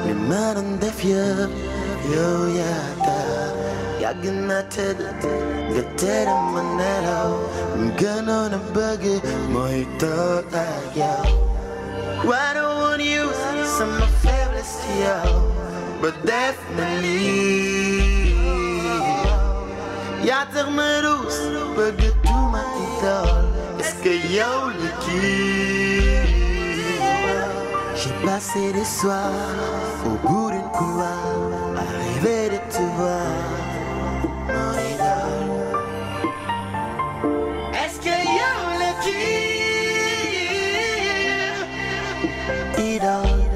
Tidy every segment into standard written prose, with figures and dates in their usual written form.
li ma doon def yëpp yow yaa tax yàgg na tëdd nga tere ma nelaw mu gënoon a bëgg mooy toog ak yow. I don't want you sama faiblesse ci yow but definitely yaa tax ma ruus bëgg tuuma idole est-ce que yow la kii. J'ai passé des soirs au bout d'une couloir à rêver de te voir mon idole. Est-ce que yow la kii. Idole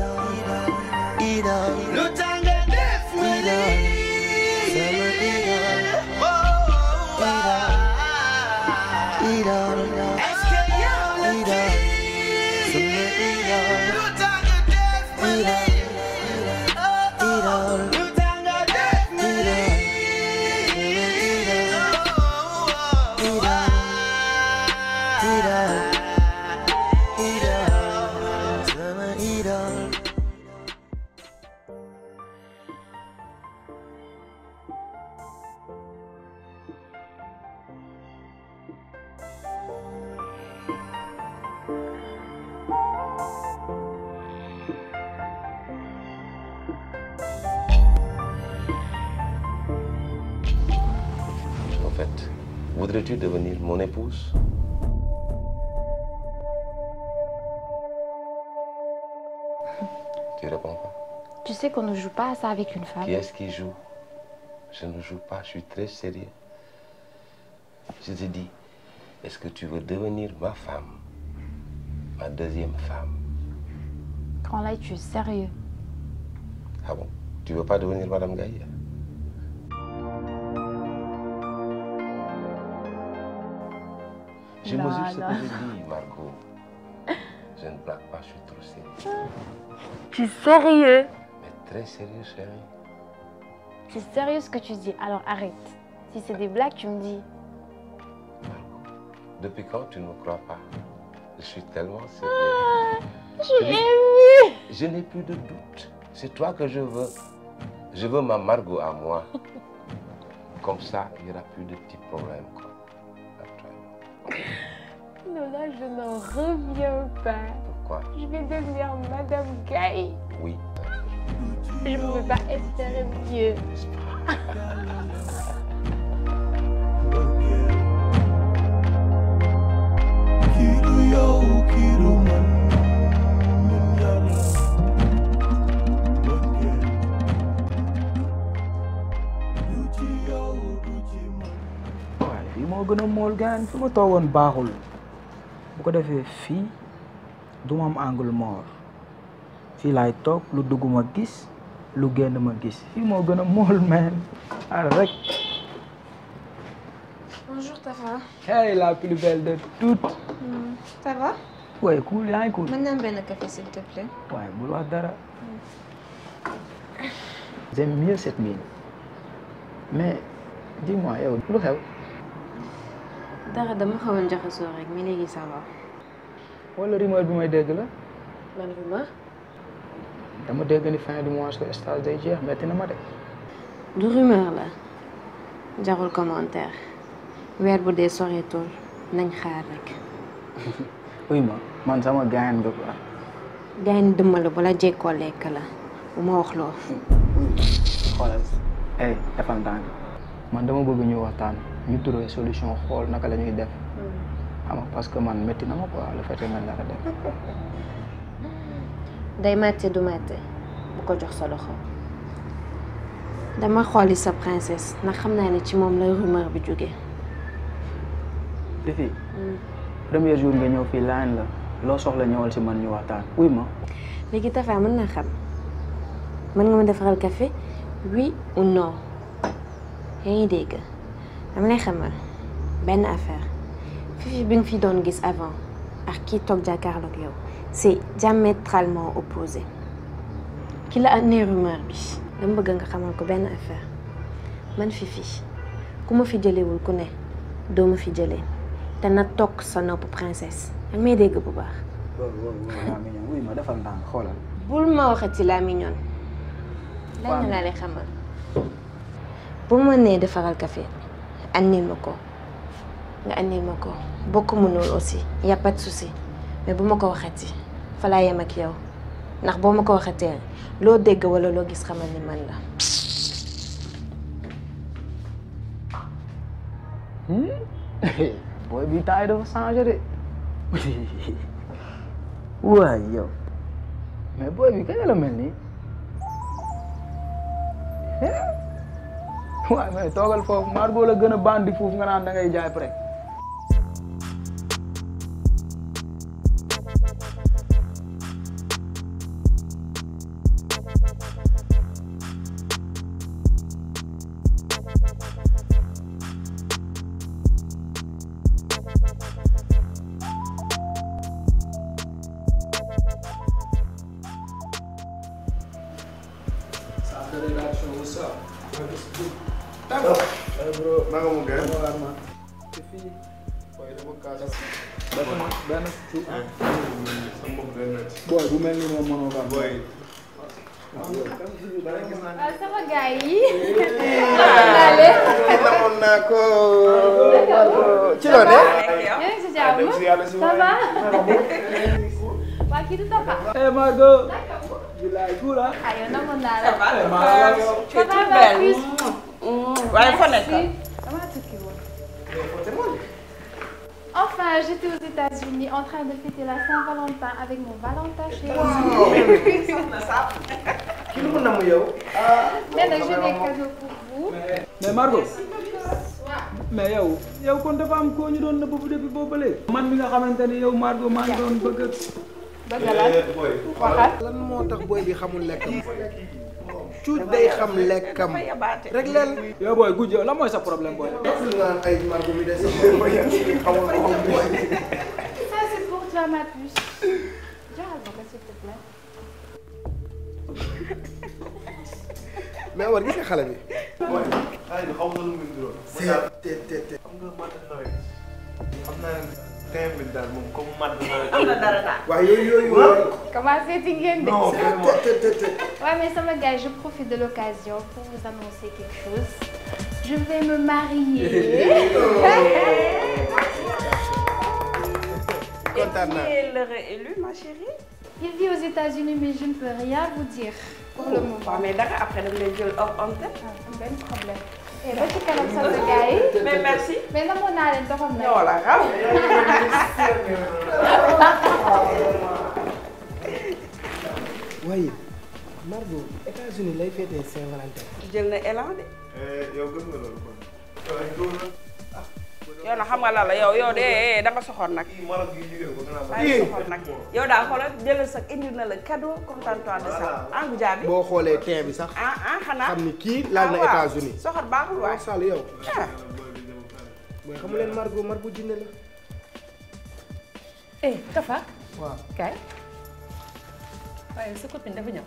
idole lu tax nga def ma lii sama idole. Idole est-ce que yow la kii. Sama idole lu tax nga def ma lii. Idole lu tax nga def ma lii. Idole sama idole. En fait, voudrais-tu devenir mon épouse? Tu réponds pas. Tu sais qu'on ne joue pas à ça avec une femme. Qui est-ce qui joue? Je ne joue pas, je suis très sérieux. Je te dis, est-ce que tu veux devenir ma femme? Ma deuxième femme? Quand là, tu es sérieux. Ah bon? Tu veux pas devenir Madame Gaye? Je mesure ce que je dis, Marco. Je ne blague pas, je suis trop sérieux. Tu es sérieux? Mais très sérieux, chérie. C'est sérieux ce que tu dis, alors arrête. Si c'est des blagues, tu me dis. Marco, depuis quand tu ne me crois pas? Je suis tellement sérieux. J'ai ému. Je n'ai plus de doute. C'est toi que je veux. Je veux ma Margot à moi. Comme ça, il n'y aura plus de petits problèmes, quoi. Non, là, je n'en reviens pas. Pourquoi? Je vais devenir Madame Gaye. Oui. Je ne peux pas espérer mieux. fii moo gën a mool gaan fi ma toogoon baaxul bu ko defee fii du ma am angle mort fii laay toog lu dugg ma gis lu génn ma gis fii moo gën a mool meen rek. Bonjour Tafa. Hey la plus belle de toutes. Ça va? Ouais cool yaa ngi cool. Mën naa am benn café s'il te plaît. waaye bul wax dara. J'aime mieux cette mine mais dis-moi yow lu xew. dara dama xawoon jaxasoo rek mais léegi ça va. wala rumeur bi may dégg la. Ban rumeur? dama dégg ni fin du mois que stage day jeex metti na ma de. Du rumeur la jarul commentaire weer bu dee soreetul nañ xaar rek. uy ma man sama gaayan nga quoi. gaayan dëmm la bu la jekkoo lekk la bu ma wax loo. xoolal hey defal ndànk man dama bëgg ñu waxtaan ñu trouver solution xool naka la ñuy def xam nga parce que man métti na ma quoi le fait que nga nar a def. day màtte du màtte bu ko jox sa loxo dama xooli sa princesse ndax xam naa ne ci moom la rumeur bi jógee. Fifi premier jour nga ñëw fii laan la loo soxla ñëwal si man ñu waxtaan uy ma. léegi Tafa mën naa xam mën nga ma defaral café oui ou non yaa ngi dégg dama lay xamal benn affaire Fifi bi nga fi doon gis avant ak kii toog jàkkaarloog yow c'est diamétralement opposé ki la andi rumeur bi dama bëgg nga xamal ko benn affaire man Fifi ku ma fi jëlewul ku ne doo ma fi jëlee te na toog sa nopp princesse ak may dégg bu baax. loolu mi ñëw uy ma defal ndànk xoolal bul ma waxati laa mignonne. lan laa lay xamal. bu ma nee defaral café andil ma ko nga andil ma ko boo ko mënul aussi y a pas de souci mais bu ma ko waxati fa laa yem ak yow ndax boo ma ko waxatee loo dégg wala loo gis xamal ni man la. booy bi taay dafa changé de waay yow mais booy bi kañ la mel nii waaye mais toogal foofu Margot la gën a bandi foofu nga naan da ngay jaay pare. boy bu mel ni moom mënoo ko boy sama gars yi. namoon naa ko ci loo ne. yéen a ngi si jàmm. ça va. waa kii du Tafa. eh Margot. bilaay kuula. ah yow namoon naa la. tu es toute belle. waaye fa nekk. dama tukki woon. Enfin, j'étais aux États-Unis en train de fêter la Saint-Valentin avec mon Valentin chéri. Qui nous nomme yow? Mais nag j'ai des cadeaux pour vous. mais Margot. mais yow kon dafa am koo ñu doon nëbb bu depuis boobu ba léegi. man mi nga xamante ni yow Margot maa ngi doon bëgg a. bëgg lan waxal. lan moo tax boy bi xamul lekkam. cuuj day xam lekkam. rek leen. yow booy guj yow lan mooy sa problème booy. ay Margot mi des xamul boy. Ça c'est pour toi ma puce. Jaxal ma ko s'il te plaît. mais war gis nga xale bi. waaw xale bi xaw ma lu muy dugal. te. xam nga matt nawet. xam naa ne teint bi daal moom comme matt nawet. am na dara daal. waaw yooyu. Commencez ci ngeen de. non vraiment. Ouais mais sama gars je profite de l'occasion pour vous annoncer quelque chose. Je vais me marier. kontaan naa. Et qui est l'heureux élu, ma chérie? Il vit aux États-Unis mais je ne peux rien vous dire pour le moment. waaw mais dara après dama lay jël hors antenne. benn problème. et ba ci kanam sant gars yi. mais merci. mais namoon naa leen doxal na. ñoo la raw. waaye Margot États-Unis lay fêter Saint-Valentin. jël na élan de. yow gëm nga loolu kon. yow nag xam nga la yow de da nga soxor nag. Maroc gi jógee ko gannaaw. daa ngi soxor nag. yow daal xoolal jëlal sax indil na la cadeau content-toi de ça. ah bu jaabi. boo xoolee teint bi sax. xanaa. xam ni kii laal na États-Unis. soxor baaxul waay. Sall yow. ah. mooy xamu leen Margot jinne la. Tafa. waaw Kaay. waaye sa copine dafa ñëw.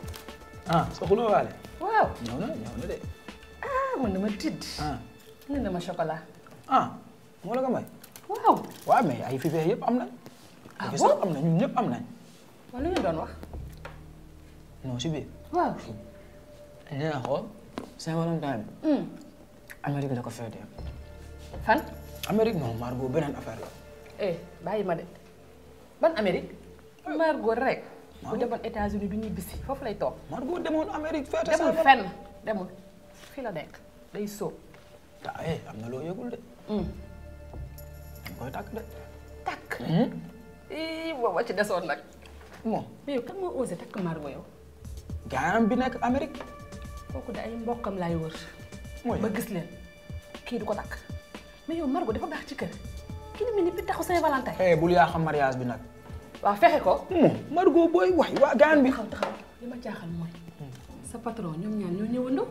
ah sa xuloo waale. waaw. ñëw na de. man dama tidd. indi na ma chocolat. moo la ko may. waaw. waaw mais ay fife yëpp am nañ. bon sax am na ñun ñëpp am nañ. wala lu ñu doon wax. non si biir. waaw. nee na xool Saint-Valentin bi. Amérique la ko féetee. fan. Amérique non Margot beneen affaire la. bàyyi ma de ban Amérique. Margot rek. bu demoon États-Unis du ñuy bisi foofu lay toog. Margot demoon Amérique féete demul fenn demul fii la nekk day sóob. am na loo yëgul de. dañ koy takk de. takk. booba ci desoon nag. bon mais yow kan moo osé takk Margot yow. gaayam bi nekk Amérique. kooku de ay mbokkam laay wër. mooy ba gis leen kii du ko takk mais yow Margot dafa baax ci kër kii ni mel ni pitaxu Saint-Valentin. bul yaa xam mariage bi nag. waaw fexe ko. Margot booy wax waa gaan bi. taxaw li ma jaaxal mooy. sa patron ñoom ñaar ñoo ñëwandoo.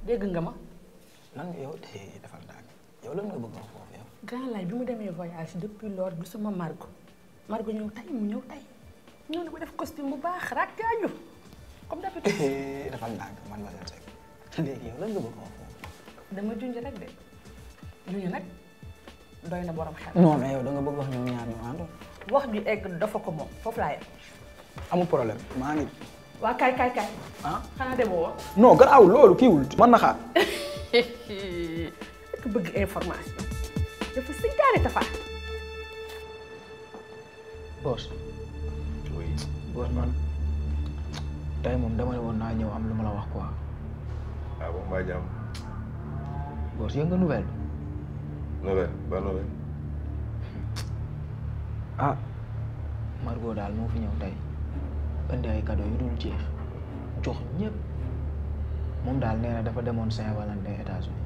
dégg nga ma. lan nga yow defal daal yow lan nga bëgg a foofu yow. grand lay bi mu demee voyage depuis lors du sama Margot ñëw tey mu ñëw tey ñëw na ba def costume bu baax rakkaaju comme d'habitude. defal daal man ma leen rek léegi yow lan nga bëgg a foofu. dama junj rek de junj nag doy na borom xel. non mais yow da nga bëgg wax ñoom ñaar ñu àndoon. wax ju egg dafa ko moom foofu laa yem. amul problème maa ngi. waa kaay ah xanaa demoo woon. non garaawul loolu kiiwul mën na xaar. ku bëgg information dafa sëggaane Tafa. boss. boss man tey moom dama ne woon naa ñëw am lu ma la wax quoi. ah bon mbaa jàmm. boss yëg nga nouvelle. ba nouvelle. ah Margot daal moo fi ñëw tey indi ay cadeau yu dul jeex jox ñëpp moom daal nee na dafa demoon Saint-Valentin États-Unis.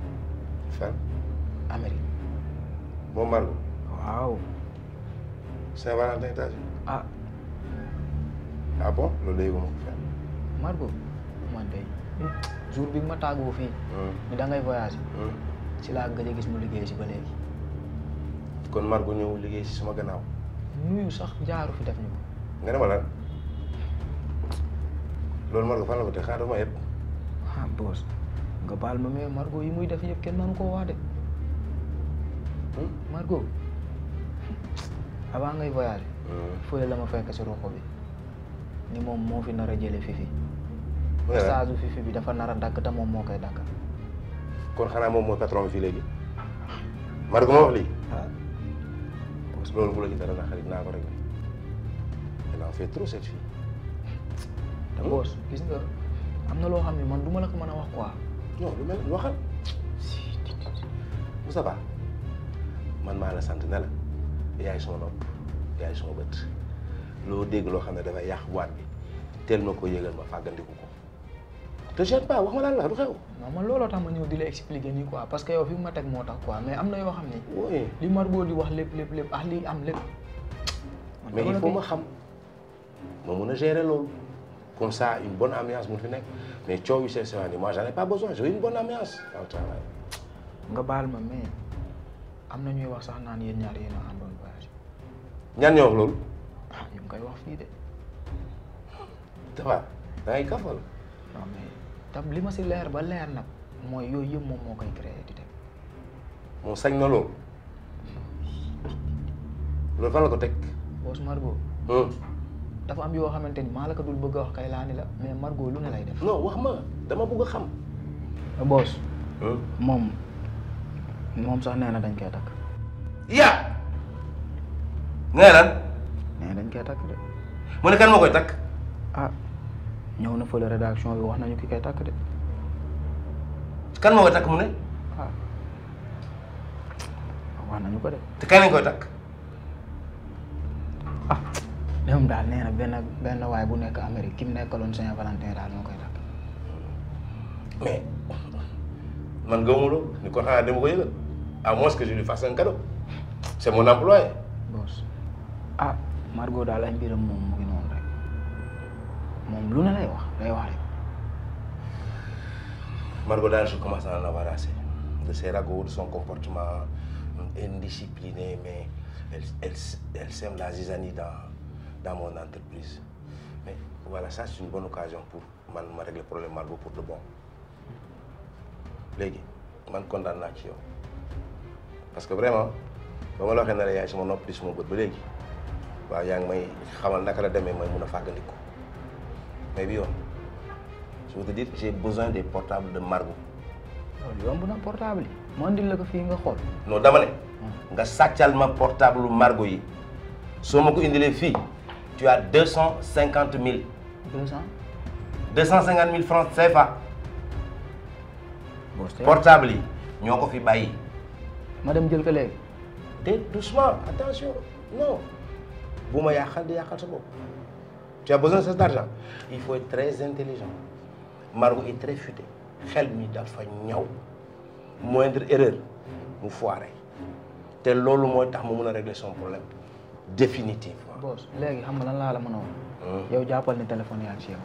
fan. Amérique. moom Margot. waaw. Saint-Valentin États-Unis. ah. ah bon loolu léegi moom fenn. Margot man de jour bi ma tàggoo fii. ni da ngay voyager. ci laa gëj a gis mu liggéey si ba léegi. kon Margot ñëw liggéey si sama gannaaw. nuyu sax jaaru fi def ñu ko. nga ne ma lan loolu Margot fan la ko teg xaaral ma yëpp. ah boss nga baal ma mais Margot yi muy def yëpp kenn mënu koo wax de. Margot avant ngay voyager. fële la ma fekk si roxo bi ni moom moo fi nar a jële Fifi. stage Fifi bi dafa nar a dagg te moom moo koy dagg. kon xanaa moom mooy patron bi fii léegi Margot ma wax lii. loolu bu la ci dara na xarit naa ko rek elle en fait trop cette fille. te boss gis nga am na loo xam ne man du ma la ko mën a wax quoi. non lu mel waxal Moussa Ba man maa la sant ne la yaay sama nopp yaay sama bët loo dégg loo xam ne dafay yàq boîte bi teel ma ko yëgal ma fàggandiku ko te gêne pas wax ma lan la du xew. non man looloo tax ma ñëw di la expliquer nii quoi parce que yow fi mu ma teg moo tax quoi mais am na yoo xam ne. oui li Margot di wax lépp ah lii am lépp. mais il faut ma xam ma mun a gérer loolu comme ça une bonne ambiance mun fi nekk mais coow yu see sewaan yi moi j'en ai pas besoin je veux une bonne ambiance au travail. nga baal ma mais am na ñuy wax sax naan yéen ñaar yéen a àndoon voyage. ñan ñoo wax loolu. ah ñu ngi koy wax fii de. Tafa da ngay kaf wala. non mais tam li ma si leer ba leer nag mooy yooyu yëpp moom moo koy créé di dem. moom sañ na loolu loolu fan la ko teg. boss Margot. dafa am yoo xamante ni maa la ko dul bëgg a wax kay laa ni la mais Margot lu ne lay def. non wax ma dama bëgg a xam. boss. moom sax nee na dañ koy takk. yaa nga lan. nee dañ koy takk de. mu ne kan moo koy takk. ah ñëw na fële rédaction bi wax nañu ki koy takk de. kan moo koy takk mu ne. ah wax nañu ko de. te kan lañ koy takk. ah ñoom daal nee na benn waay bu nekk Amérique ki mu nekkaloon Saint-Valentin daal moo koy takk. mais man gëmuma loolu ni kon xanaa dama ko yëgal à moins que je lui fasse un cadeau c'est mon employé. boss ah Margot daal ay mbiram moom mu ngi noonu rek moom lu ne lay wax rek. Margot daal je commence à en avoir assez de ses ragots, de son comportement indiscipliné, mais elle sème la zizanie dans mon entreprise. Mais voilà, ça c'est une bonne occasion pour man ma régler le problème Margot pour de bon. Léegi man kontaan naa ci yow parce que vraiment ba ma la waxee ne la yaay sama nopp di sama bët ba léegi waaw yaa ngi may xamal naka la demee may mun a fàggandiku mais bi yoon je veux te dire que j'ai besoin des portables de Margot. loolu yomb na portable yi. moo indil la ko fii nga xool. non dama ne. nga sàccal ma portable Margot yi soo ma ko indilee fii tu as 250 000. 250 000 francs CFA. portable yi ñoo ko fi bàyyi. ma dem jël ko léegi. doucement attention non bu ma yàqal di yàqal sa bopp. tu as besoin de cet argent il faut être très intelligent Margot est très futé xel mi dafa ñaw moindre erreur mu foiré te loolu mooy tax mu mun a régler son problème définitivement. boss léegi xam nga lan laa la mën a wax. yow jàppal ni téléphone yaa ngi si yow.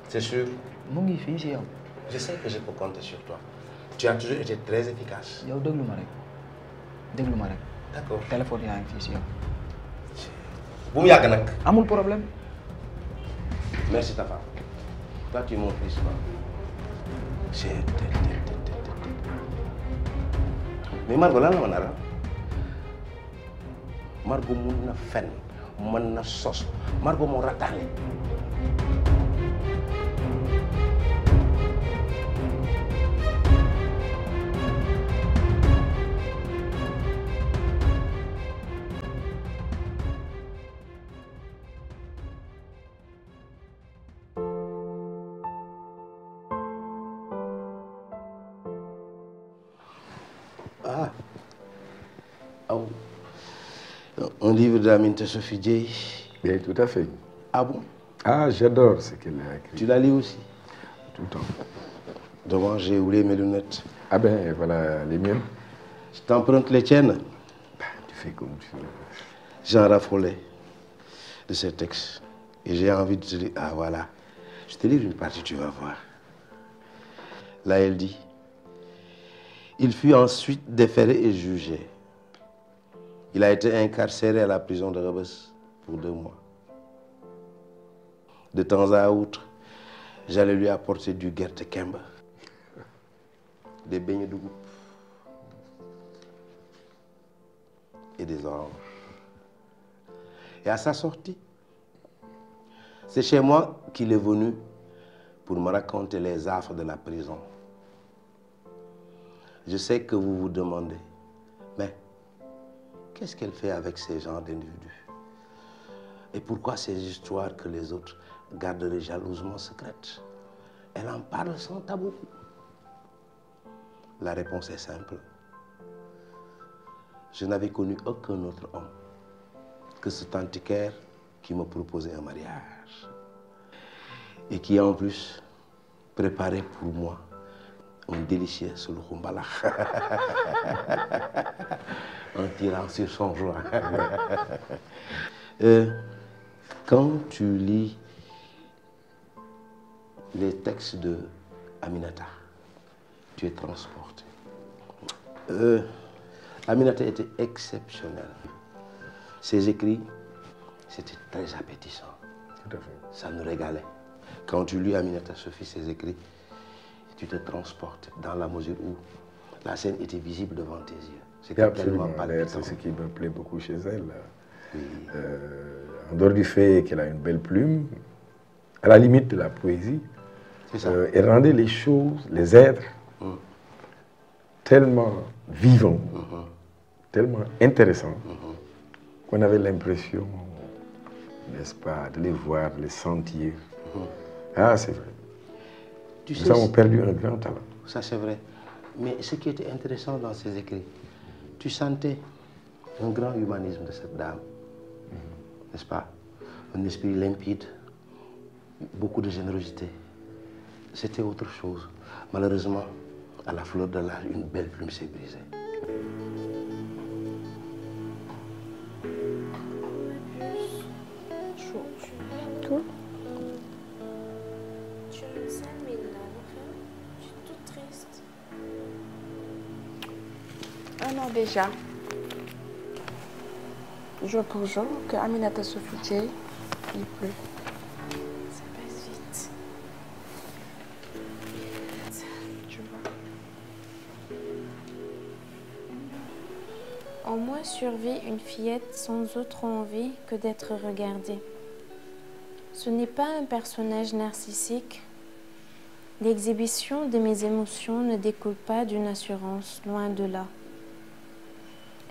c'est sûr. mu ngi fii si yow. je sais que je peux compter sur toi. tu as toujours été très efficace. yow déglu ma rek. d'accord téléphone yaa ngi fii si yow. bu mu yàgg nag. amul problème. merci Tafa. toi tu es mon fils quoi. mais Margot lan la ma nar a Margot mun na fen mën na sos Margot moo rattaxle. Ah, oh. Un livre d'Aminata Sophie Dieye. Oui, tout à fait. Ah bon? Ah, j'adore ce qu'elle a écrit. Tu l'as lu aussi? Tout le temps. Dommage, j'ai oublié mes lunettes. Ah ben, voilà les miennes. Je t'emprunte les tiennes. Bah, tu fais comme tu veux. J'en raffolais de ces textes. Et j'ai envie de te dire, ah voilà, je te lis une partie, tu vas voir. Là, elle dit, il fut ensuite déféré et jugé. Il a été incarcéré à la prison de Rebeuss pour 2 mois. De temps à autre, j'allais lui apporter du gerte kemba, des beignets de goupe et des oranges. Et à sa sortie, c'est chez moi qu'il est venu pour me raconter les affres de la prison. Je sais que vous vous demandez, mais qu'est-ce qu'elle fait avec ces genres d'individus? Et pourquoi ces histoires que les autres garderaient jalousement secrètes? Elle en parle sans tabou. La réponse est simple. Je n'avais connu aucun autre homme que cet antiquaire qui me proposait un mariage. Et qui en plus préparait pour moi un délicieux sulukumbala. En tirant sur son joint. Quand tu lis les textes de Aminata, tu es transporté. Aminata était exceptionnelle. Ses écrits, c'était très appétissant. Tout à fait. Ça nous régalait. Quand tu lis Aminata Sophie, ses écrits, tu te transportes dans la mesure où la scène était visible devant tes yeux. C'est absolument palpitant. C'est ce qui me plaît beaucoup chez elle. Oui. En dehors du fait qu'elle a une belle plume, à la limite de la poésie, elle rendait les choses, les êtres, tellement vivants, tellement intéressants, qu'on avait l'impression, n'est-ce pas, de les voir, de les sentir. Ah, c'est vrai. Nous avons perdu un grand talent. Ça, c'est vrai. Mais ce qui était intéressant dans ses écrits, tu sentais un grand humanisme de cette dame, n'est-ce pas? Un esprit limpide, beaucoup de générosité. C'était autre chose. Malheureusement, à la fleur de l'âge, une belle plume s'est brisée. Cool. Je me sens mal, je suis toute triste. 1 an déjà, jour pour jour, que Aminata Sophie Dieye n'est plus. Ça passe vite. Tu vois. En moi survit une fillette sans autre envie que d'être regardée. Ce n'est pas un personnage narcissique. L'exhibition de mes émotions ne découle pas d'une assurance, loin de là.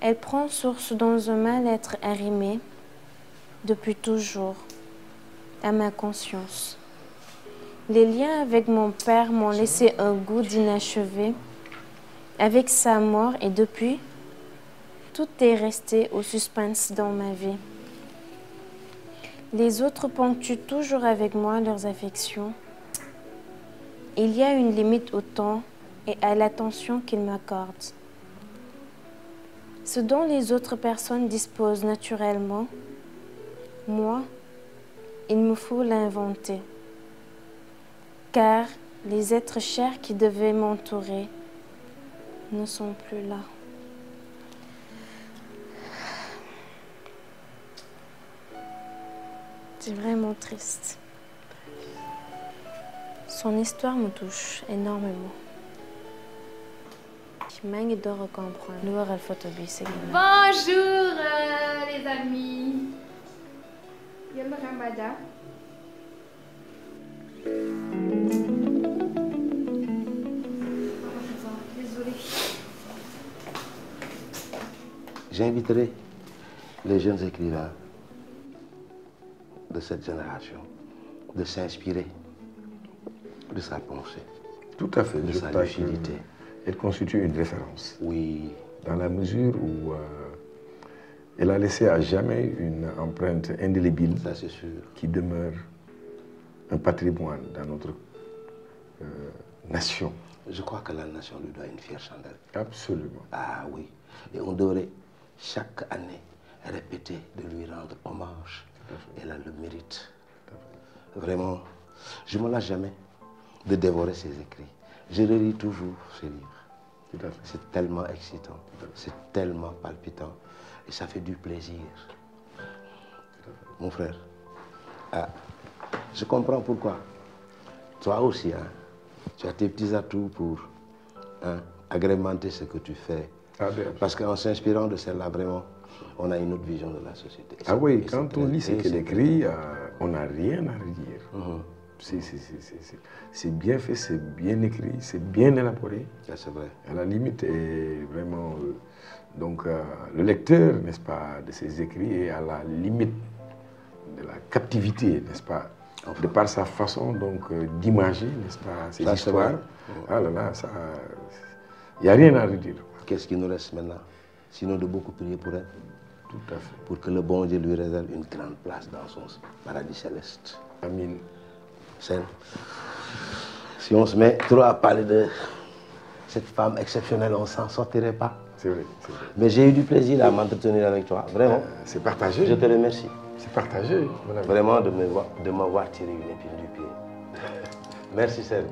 Elle prend source dans un mal-être arrimé, depuis toujours, à ma conscience. Les liens avec mon père m'ont laissé un goût d'inachevé. Avec sa mort et depuis, tout est resté au suspense dans ma vie. Les autres ponctuent toujours avec moi leurs affections. Il y a une limite au temps et à l'attention qu'ils m'accordent. Ce dont les autres personnes disposent naturellement, moi, il me faut l'inventer. Car les êtres chers qui devaient m'entourer ne sont plus là. C'est vraiment triste. Son histoire me touche énormément. Je manque de comprendre. Bonjour les amis. Mbadia. Désolée. J'inviterai les jeunes écrivains de cette génération de s'inspirer de sa pensée. Tout à fait. De Je sa crois lucidité. Elle constitue une référence. Oui. Dans la mesure où elle a laissé à jamais une empreinte indélébile. Ça, c'est sûr. Qui demeure un patrimoine dans notre nation. Je crois que la nation lui doit une fière chandelle. Absolument. Ah oui. Et on devrait chaque année répéter de lui rendre hommage. Elle a le mérite. Vraiment, je ne me lasse jamais de dévorer ses écrits. Je relis toujours ses livres. C'est tellement excitant, c'est tellement palpitant et ça fait du plaisir. Mon frère, je comprends pourquoi. Toi aussi, hein, tu as tes petits atouts pour agrémenter ce que tu fais. Parce qu'en s'inspirant de celle-là, vraiment, on a une autre vision de la société. Ah oui, quand on lit ce qu'elle écrit, on n'a rien à redire. C'est bien fait, c'est bien écrit, c'est bien élaboré. C'est vrai. À la limite, est vraiment... donc, le lecteur, n'est-ce pas, de ses écrits est à la limite de la captivité, n'est-ce pas, enfin, de par sa façon donc d'imager, n'est-ce pas, ces histoires. Ah là là, ça... Il n'y a rien à redire. Qu'est-ce qui nous reste maintenant? Sinon de beaucoup prier pour elle. Tout à fait. Pour que le bon Dieu lui réserve une grande place dans son paradis céleste. Amin. Si on se met trop à parler de cette femme exceptionnelle, on ne s'en sortirait pas. C'est vrai, c'est vrai. Mais j'ai eu du plaisir à m'entretenir avec toi, vraiment. C'est partagé. Je te remercie. C'est partagé. Vraiment de m'avoir tiré une épine du pied. Merci, Serge.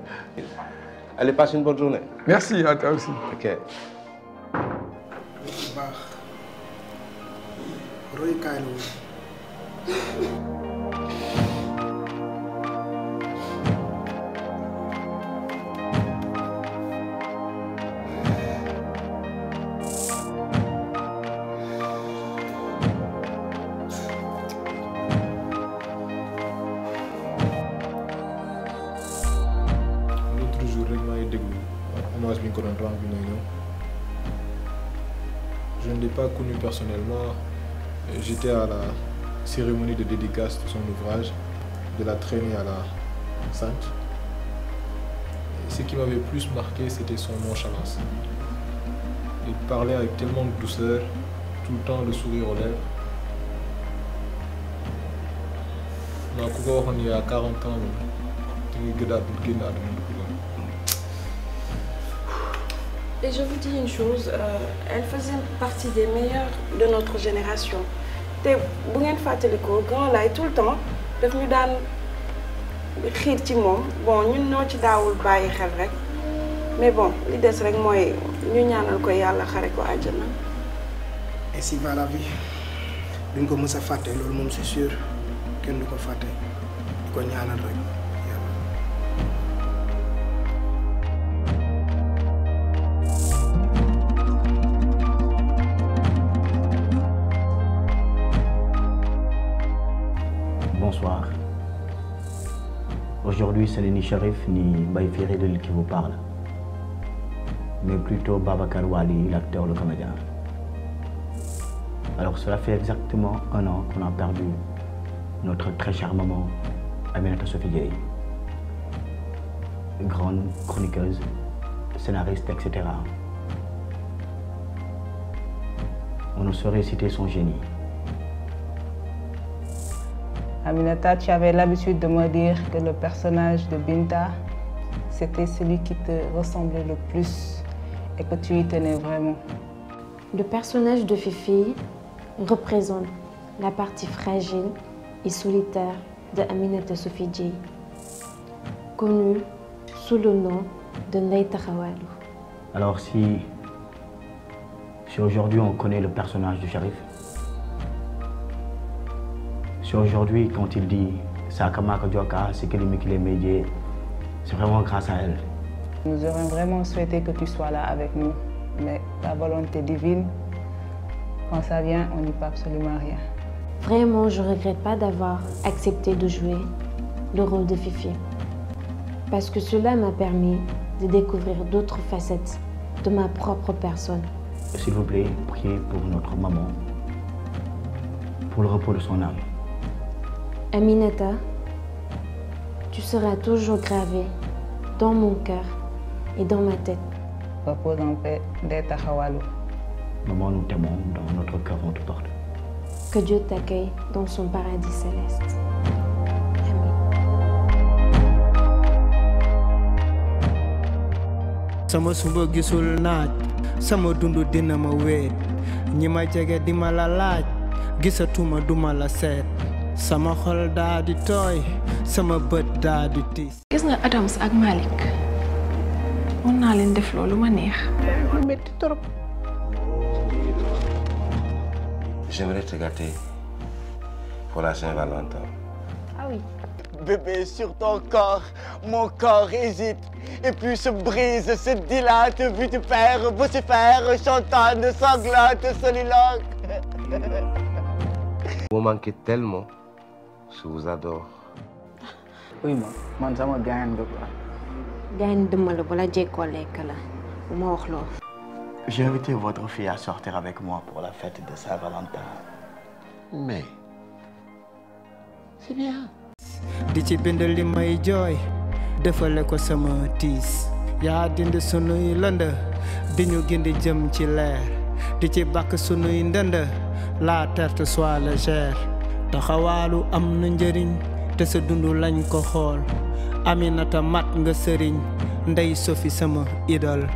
Allez, passe une bonne journée. Merci, à toi aussi. Ok. Je ne l'ai pas connu personnellement. J'étais à la cérémonie de dédicace de son ouvrage, de la traînée à la Sainte. Et ce qui m'avait plus marqué, c'était son nonchalance. Il parlait avec tellement de douceur, tout le temps le sourire aux lèvres. Il y a 40 ans, Et je vous dis une chose, elle faisait partie des meilleures de notre génération. Et bu ngeen fàttalikoo grand lay tout le temps daf ñu daan xiir ci moom bon ñun ñoo ci daawul bàyyi xel rek mais bon li des rek mooy ñu ñaanal ko yàlla xare ko àjjana. Ainsi va la vie duñ ko mës a fàtte loolu moom c'est sûr kenn du ko fàtte di ko ñaanal rek. Bonsoir. Aujourd'hui, ce n'est ni Cherif ni Baye Ferry qui vous parle, mais plutôt Babacar Wali, l'acteur, le comédien. Alors, cela fait exactement 1 an qu'on a perdu notre très chère maman, Aminata Sophie Dieye. Grande chroniqueuse, scénariste, etc. On ne saurait citer son génie. Aminata, tu avais l'habitude de me dire que le personnage de Binta, c'était celui qui te ressemblait le plus et que tu y tenais vraiment. Le personnage de Fifi représente la partie fragile et solitaire de Aminata Sophie Dieye, connue sous le nom de Ndeye Taxawalou. Alors si aujourd'hui on connaît le personnage du shérif, si aujourd'hui quand il dit Sakamaka Dioka, c'est que les médias, c'est vraiment grâce à elle. Nous aurions vraiment souhaité que tu sois là avec nous, mais la volonté divine, quand ça vient, on n'y peut absolument rien. Vraiment, je regrette pas d'avoir accepté de jouer le rôle de Fifi. Parce que cela m'a permis de découvrir d'autres facettes de ma propre personne. S'il vous plaît, priez pour notre maman, pour le repos de son âme. Aminata, tu seras toujours gravée dans mon cœur et dans ma tête. Repose en paix, Deta Khawalou. Maman, nous t'aimons, dans notre cœur on te porte. Que Dieu t'accueille dans son paradis céleste. Sama suba gisul naaj sama dundu dina ma weet ñi ma jege di ma la laaj gisatuma duma la seet sama xol daa di tooy sama bët daa di tiis. Gis nga Adams ak Malick mën naa leen def loolu ma neex. lu metti trop. J'aimerais te gâter pour la Saint-Valentin. Ah oui. Bébé, sur ton corps, mon corps hésite, et puis se brise, se dilate, vu te faire vocifère, chantante, sanglante, soliloque. Vous manquez tellement, je vous adore. Oui, man sama gagne nga quoi. Gagne de moi le voilà j'ai collé kala. Moi wax lo. J'ai invité votre fille à sortir avec moi pour la fête de Saint-Valentin. Mais c'est bien. Di ci bind li may jooy defale ko sama tiis yaa dindi sunuy lënd di ñu gindi jëm ci leer di ci bàkk sunuy ndënd la terre soit légère taxawaalu am na njëriñ te sa dundu lañ ko xool Aminata mat nga sëriñ ndey Sofi sama idole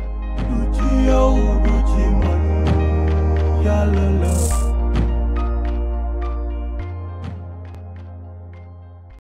du ci yow du ci man yàlla la